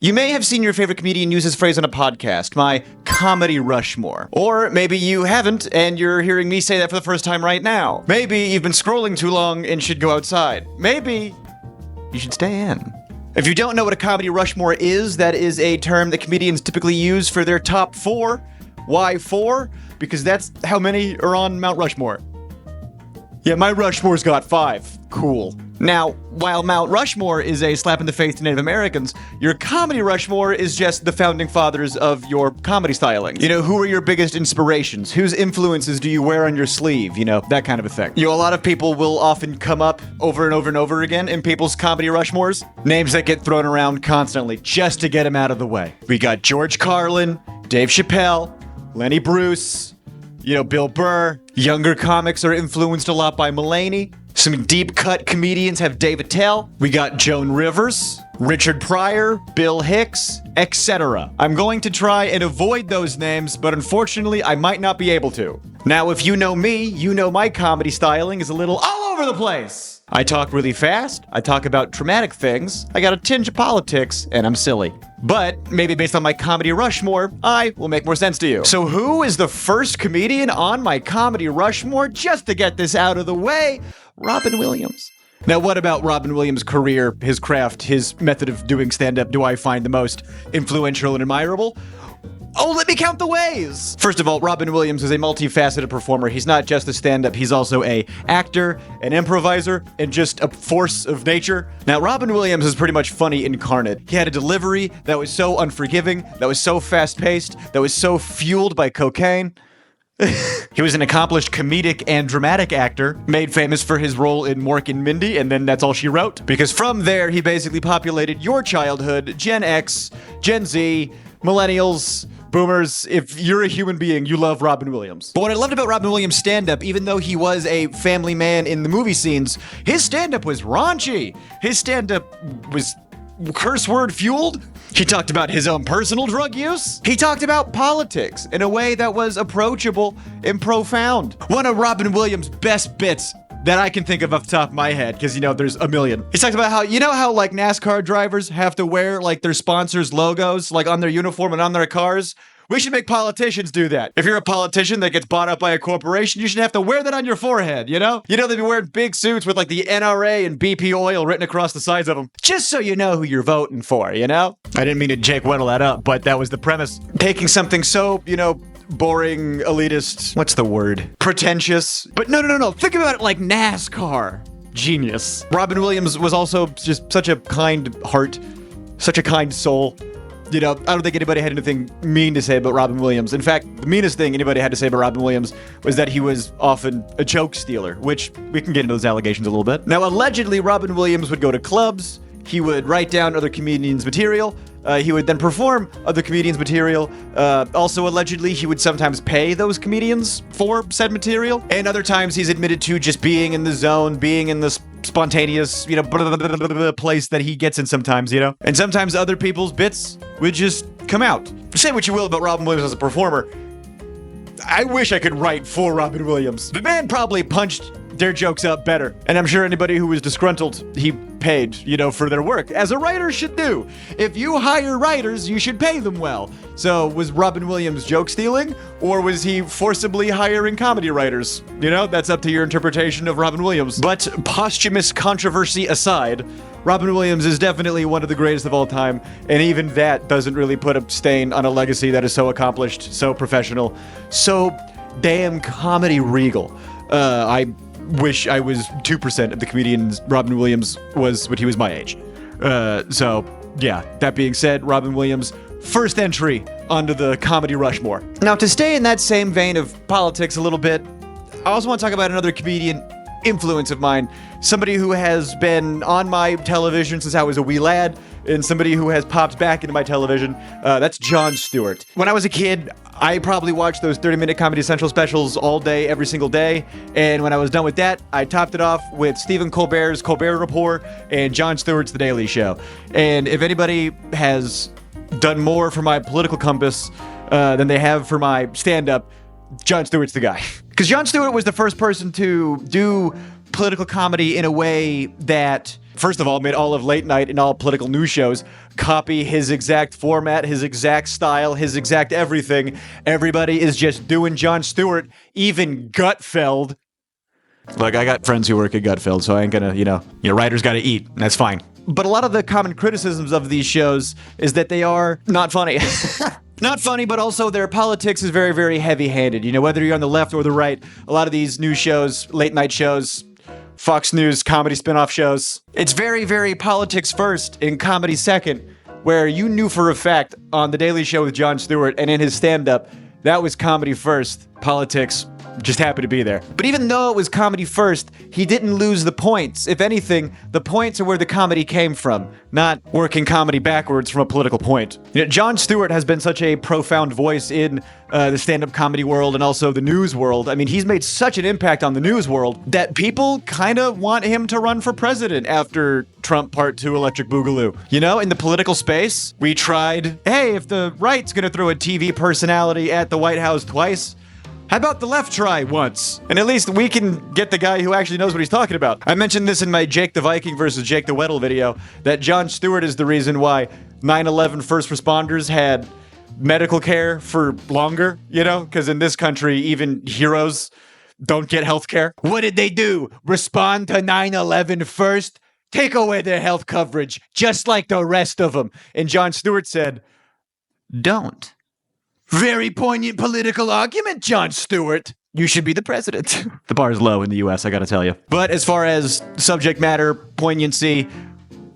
You may have seen your favorite comedian use this phrase on a podcast, my comedy Rushmore. Or maybe you haven't, and you're hearing me say that for the first time right now. Maybe you've been scrolling too long and should go outside. Maybe you should stay in. If you don't know what a comedy Rushmore is, that is a term that comedians typically use for their top 4. Why 4? Because that's how many are on Mount Rushmore. Yeah, my Rushmore's got 5. Cool. Now, while Mount Rushmore is a slap in the face to Native Americans, your comedy Rushmore is just the founding fathers of your comedy styling. You know, who are your biggest inspirations? Whose influences do you wear on your sleeve? You know, that kind of a thing. You know, a lot of people will often come up over and over and over again in people's comedy Rushmores. Names that get thrown around constantly just to get them out of the way. We got George Carlin, Dave Chappelle, Lenny Bruce, you know, Bill Burr. Younger comics are influenced a lot by Mulaney. Some deep-cut comedians have Dave Attell. We got Joan Rivers, Richard Pryor, Bill Hicks, etc. I'm going to try and avoid those names, but unfortunately, I might not be able to. Now, if you know me, you know my comedy styling is a little all over the place. I talk really fast, I talk about traumatic things, I got a tinge of politics, and I'm silly. But maybe based on my comedy Rushmore, I will make more sense to you. So who is the first comedian on my comedy Rushmore? Just to get this out of the way, Robin Williams. Now, what about Robin Williams' career, his craft, his method of doing stand-up do I find the most influential and admirable? Oh, let me count the ways! First of all, Robin Williams is a multifaceted performer. He's not just a stand-up, he's also an actor, an improviser, and just a force of nature. Now, Robin Williams is pretty much funny incarnate. He had a delivery that was so unforgiving, that was so fast-paced, that was so fueled by cocaine. He was an accomplished comedic and dramatic actor, made famous for his role in Mork and Mindy, and then that's all she wrote. Because from there, he basically populated your childhood, Gen X, Gen Z, Millennials, Boomers. If you're a human being, you love Robin Williams. But what I loved about Robin Williams' stand-up, even though he was a family man in the movie scenes, his stand-up was raunchy. His stand-up was curse word fueled. He talked about his own personal drug use. He talked about politics in a way that was approachable and profound. One of Robin Williams' best bits that I can think of off the top of my head, because, you know, there's a million. He talks about how, you know how, like, NASCAR drivers have to wear, like, their sponsors' logos, like, on their uniform and on their cars? We should make politicians do that. If you're a politician that gets bought up by a corporation, you should have to wear that on your forehead, you know? You know, they'd be wearing big suits with, like, the NRA and BP oil written across the sides of them, just so you know who you're voting for, you know? I didn't mean to Jake Weddle that up, but that was the premise. Taking something so, you know, boring, elitist, what's the word? Pretentious. But no. Think about it like NASCAR. Genius. Robin Williams was also just such a kind heart, such a kind soul. You know, I don't think anybody had anything mean to say about Robin Williams. In fact, the meanest thing anybody had to say about Robin Williams was that he was often a joke stealer, which we can get into those allegations a little bit. Now, allegedly, Robin Williams would go to clubs. He would write down other comedians' material. He would then perform other comedians' material. Also, allegedly, he would sometimes pay those comedians for said material. And other times, he's admitted to just being in the zone, being in the spontaneous, you know, place that he gets in sometimes, you know? And sometimes other people's bits would just come out. Say what you will about Robin Williams as a performer. I wish I could write for Robin Williams. The man probably punched their jokes up better. And I'm sure anybody who was disgruntled, he paid, you know, for their work, as a writer should do. If you hire writers, you should pay them well. So was Robin Williams joke stealing, or was he forcibly hiring comedy writers? You know, that's up to your interpretation of Robin Williams. But posthumous controversy aside, Robin Williams is definitely one of the greatest of all time, and even that doesn't really put a stain on a legacy that is so accomplished, so professional, so damn comedy regal. I wish I was 2% of the comedians Robin Williams was when he was my age. So, yeah, that being said, Robin Williams, first entry onto the comedy Rushmore. Now, to stay in that same vein of politics a little bit, I also want to talk about another comedian influence of mine, somebody who has been on my television since I was a wee lad, and somebody who has popped back into my television. That's Jon Stewart. When I was a kid, I probably watched those 30-minute Comedy Central specials all day, every single day, and when I was done with that, I topped it off with Stephen Colbert's Colbert Report and Jon Stewart's The Daily Show. And if anybody has done more for my political compass than they have for my stand-up, Jon Stewart's the guy. Because Jon Stewart was the first person to do political comedy in a way that first of all, made all of late night and all political news shows copy his exact format, his exact style, his exact everything. Everybody is just doing Jon Stewart, even Gutfeld. Look, I got friends who work at Gutfeld, so I ain't gonna, writers gotta eat, and that's fine. But a lot of the common criticisms of these shows is that they are not funny. Not funny, but also their politics is very, very heavy-handed. Whether you're on the left or the right, a lot of these news shows, late night shows, Fox News comedy spin-off shows, it's very, very politics first and comedy second, where you knew for a fact on The Daily Show with Jon Stewart and in his stand-up, that was comedy first, politics just happened to be there. But even though it was comedy first, he didn't lose the points. If anything, the points are where the comedy came from, not working comedy backwards from a political point. Jon Stewart has been such a profound voice in the stand-up comedy world and also the news world. I mean, he's made such an impact on the news world that people kind of want him to run for president after Trump Part 2 Electric Boogaloo. In the political space, we tried, hey, if the right's gonna throw a TV personality at the White House twice, how about the left try once? And at least we can get the guy who actually knows what he's talking about. I mentioned this in my Jake the Viking versus Jake the Weddle video, that Jon Stewart is the reason why 9/11 first responders had medical care for longer, because in this country, even heroes don't get health care. What did they do? Respond to 9/11 first? Take away their health coverage, just like the rest of them. And Jon Stewart said, don't. Very poignant political argument, Jon Stewart. You should be the president. The bar is low in the US, I gotta tell you. But as far as subject matter, poignancy,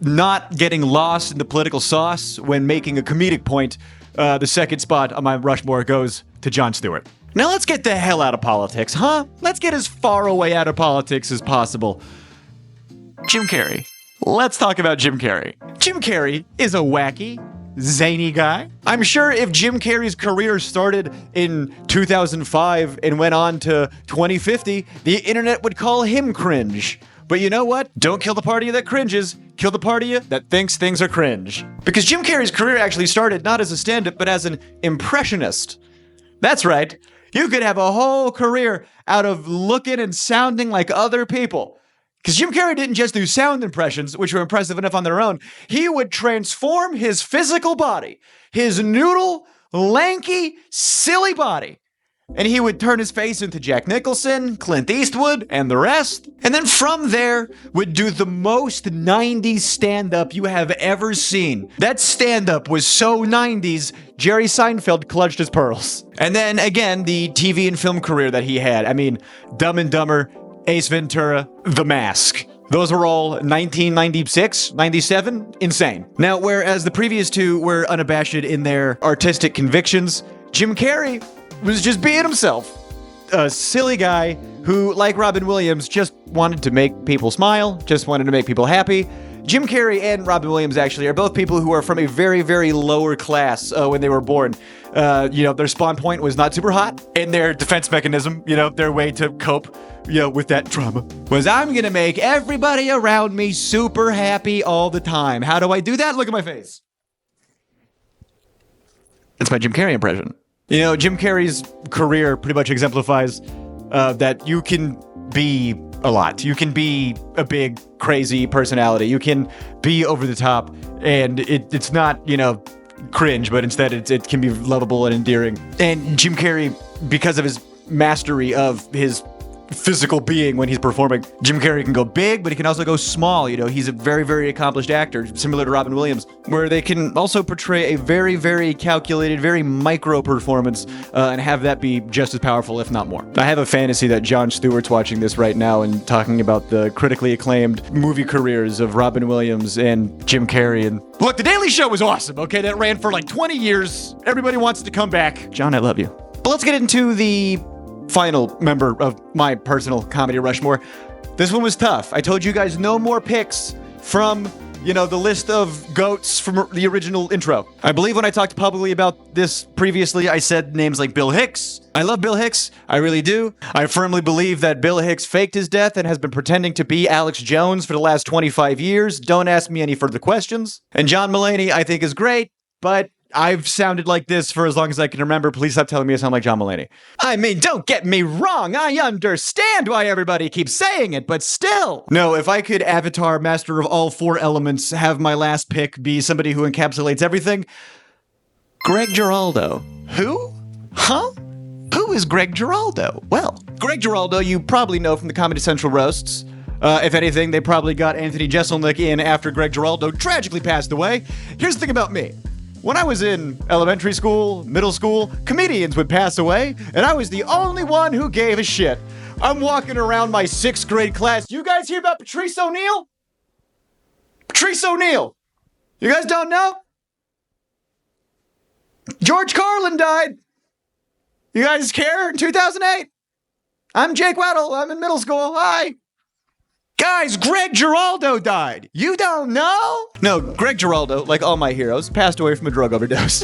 not getting lost in the political sauce when making a comedic point, the second spot on my Rushmore goes to Jon Stewart. Now let's get the hell out of politics, huh? Let's get as far away out of politics as possible. Jim Carrey. Let's talk about Jim Carrey. Jim Carrey is a wacky, zany guy. I'm sure if Jim Carrey's career started in 2005 and went on to 2050, the internet would call him cringe. But you know what? Don't kill the party that cringes, kill the party that thinks things are cringe. Because Jim Carrey's career actually started not as a stand-up, but as an impressionist. That's right. You could have a whole career out of looking and sounding like other people. Because Jim Carrey didn't just do sound impressions, which were impressive enough on their own. He would transform his physical body, his noodle, lanky, silly body, and he would turn his face into Jack Nicholson, Clint Eastwood, and the rest. And then from there, would do the most 90s stand-up you have ever seen. That stand-up was so 90s, Jerry Seinfeld clutched his pearls. And then, again, the TV and film career that he had. I mean, Dumb and Dumber, Ace Ventura, The Mask. Those were all 1996, 97, insane. Now, whereas the previous two were unabashed in their artistic convictions, Jim Carrey was just being himself. A silly guy who, like Robin Williams, just wanted to make people smile, just wanted to make people happy. Jim Carrey and Robin Williams actually are both people who are from a very, very lower class when they were born. Their spawn point was not super hot, and their defense mechanism, their way to cope, with that trauma, was I'm gonna make everybody around me super happy all the time. How do I do that? Look at my face. It's my Jim Carrey impression. Jim Carrey's career pretty much exemplifies that you can be a lot. You can be a big, crazy personality. You can be over the top, and it's not, cringe, but instead it can be lovable and endearing. And Jim Carrey, because of his mastery of his physical being when he's performing, Jim Carrey can go big, but he can also go small. He's a very, very accomplished actor, similar to Robin Williams, where they can also portray a very, very calculated, very micro performance and have that be just as powerful, if not more. I have a fantasy that Jon Stewart's watching this right now and talking about the critically acclaimed movie careers of Robin Williams and Jim Carrey. And look, The Daily Show was awesome, okay? That ran for like 20 years. Everybody wants to come back. John, I love you. But let's get into the final member of my personal comedy Rushmore. This one was tough. I told you guys no more picks from, the list of goats from the original intro. I believe when I talked publicly about this previously, I said names like Bill Hicks. I love Bill Hicks. I really do. I firmly believe that Bill Hicks faked his death and has been pretending to be Alex Jones for the last 25 years. Don't ask me any further questions. And John Mulaney, I think, is great, but I've sounded like this for as long as I can remember. Please stop telling me I sound like John Mulaney. I mean, don't get me wrong. I understand why everybody keeps saying it, but still. No, if I could avatar master of all 4 elements, have my last pick be somebody who encapsulates everything, Greg Geraldo. Who? Huh? Who is Greg Geraldo? Well, Greg Geraldo you probably know from the Comedy Central roasts. If anything, they probably got Anthony Jeselnik in after Greg Geraldo tragically passed away. Here's the thing about me. When I was in elementary school, middle school, comedians would pass away, and I was the only one who gave a shit. I'm walking around my 6th grade class. You guys hear about Patrice O'Neal? Patrice O'Neal. You guys don't know? George Carlin died. You guys care? In 2008? I'm Jake Weddle. I'm in middle school. Hi. Guys, Greg Geraldo died. You don't know? No, Greg Geraldo, like all my heroes, passed away from a drug overdose.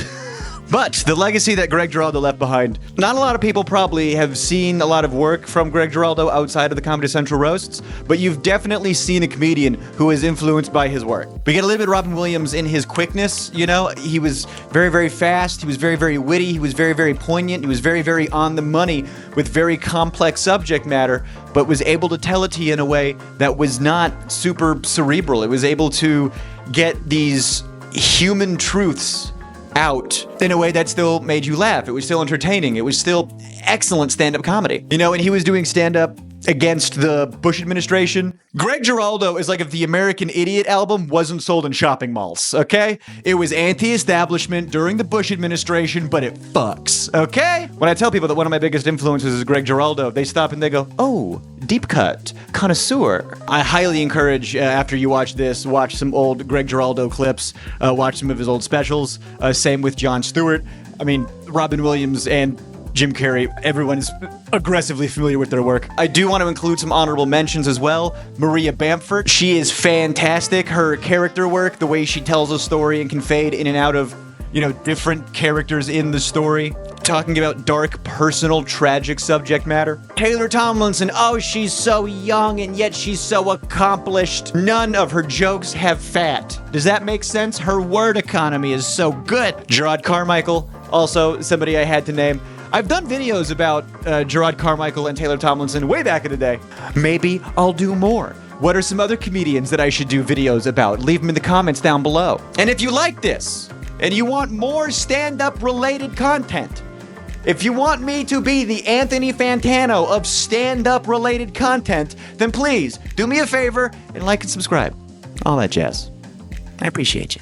But the legacy that Greg Geraldo left behind, not a lot of people probably have seen a lot of work from Greg Geraldo outside of the Comedy Central roasts, but you've definitely seen a comedian who is influenced by his work. We get a little bit of Robin Williams in his quickness, you know? He was very, very fast. He was very, very witty. He was very, very poignant. He was very, very on the money with very complex subject matter, but was able to tell it to you in a way that was not super cerebral. It was able to get these human truths out in a way that still made you laugh. It was still entertaining. It was still excellent stand-up comedy. You know, and he was doing stand-up against the Bush administration. Greg Geraldo is like if the American Idiot album wasn't sold in shopping malls, okay? It was anti-establishment during the Bush administration, but it fucks, okay? When I tell people that one of my biggest influences is Greg Geraldo, they stop and they go, oh, deep cut, connoisseur. I highly encourage, after you watch this, watch some old Greg Geraldo clips, watch some of his old specials, same with Jon Stewart. I mean, Robin Williams and Jim Carrey, everyone is aggressively familiar with their work. I do want to include some honorable mentions as well. Maria Bamford, she is fantastic. Her character work, the way she tells a story and can fade in and out of, you know, different characters in the story. Talking about dark, personal, tragic subject matter. Taylor Tomlinson, oh, she's so young and yet she's so accomplished. None of her jokes have fat. Does that make sense? Her word economy is so good. Gerard Carmichael, also somebody I had to name. I've done videos about Gerard Carmichael and Taylor Tomlinson way back in the day. Maybe I'll do more. What are some other comedians that I should do videos about? Leave them in the comments down below. And if you like this, and you want more stand-up related content, if you want me to be the Anthony Fantano of stand-up related content, then please do me a favor and like and subscribe. All that jazz. I appreciate you.